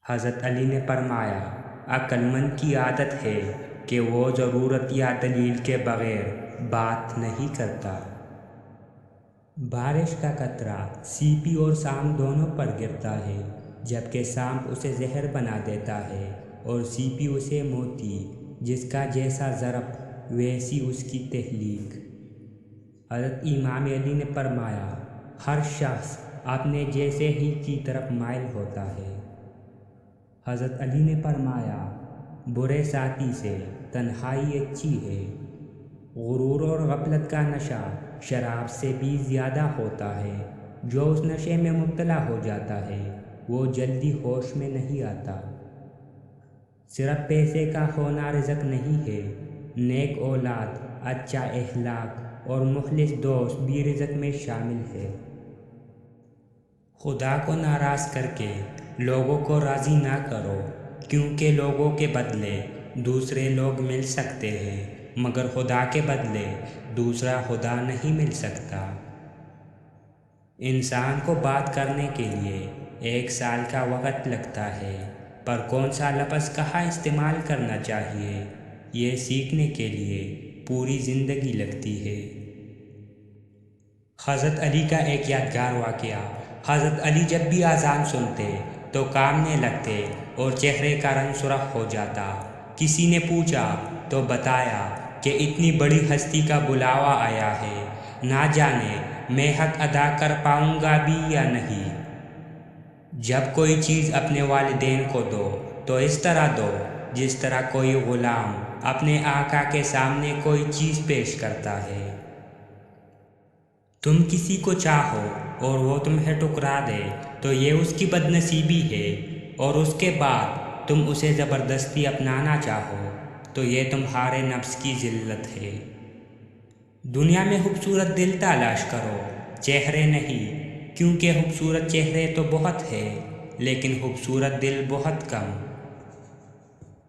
حضرت علی نے فرمایا، عقل مند کی عادت ہے کہ وہ ضرورت یا دلیل کے بغیر بات نہیں کرتا۔ بارش کا قطرہ سیپی اور سانپ دونوں پر گرتا ہے، جبکہ سانپ اسے زہر بنا دیتا ہے اور سیپی اسے موتی، جس کا جیسا ضرب ویسی اس کی تخلیق۔ حضرت امام علی نے فرمایا، ہر شخص اپنے جیسے ہی کی طرف مائل ہوتا ہے۔ حضرت علی نے فرمایا، برے ساتھی سے تنہائی اچھی ہے۔ غرور اور غفلت کا نشہ شراب سے بھی زیادہ ہوتا ہے۔ جو اس نشے میں مبتلا ہو جاتا ہے وہ جلدی ہوش میں نہیں آتا۔ صرف پیسے کا ہونا رزق نہیں ہے، نیک اولاد، اچھا اخلاق اور مخلص دوست بھی رزق میں شامل ہے۔ خدا کو ناراض کر کے لوگوں کو راضی نہ کرو، کیونکہ لوگوں کے بدلے دوسرے لوگ مل سکتے ہیں، مگر خدا کے بدلے دوسرا خدا نہیں مل سکتا۔ انسان کو بات کرنے کے لیے 1 سال کا وقت لگتا ہے، پر کون سا لفظ کہاں استعمال کرنا چاہیے یہ سیکھنے کے لیے پوری زندگی لگتی ہے۔ حضرت علی کا ایک یادگار واقعہ۔ حضرت علی جب بھی اذان سنتے تو کانپنے لگتے اور چہرے کا رنگ سرخ ہو جاتا۔ کسی نے پوچھا تو بتایا کہ اتنی بڑی ہستی کا بلاوا آیا ہے، نہ جانے میں حق ادا کر پاؤں گا بھی یا نہیں۔ جب کوئی چیز اپنے والدین کو دو تو اس طرح دو جس طرح کوئی غلام اپنے آقا کے سامنے کوئی چیز پیش کرتا ہے۔ تم کسی کو چاہو اور وہ تمہیں ٹکرا دے تو یہ اس کی بد نصیبی ہے، اور اس کے بعد تم اسے زبردستی اپنانا چاہو تو یہ تمہارے نفس کی ذلت ہے۔ دنیا میں خوبصورت دل تلاش کرو، چہرے نہیں، کیونکہ خوبصورت چہرے تو بہت ہے لیکن خوبصورت دل بہت کم۔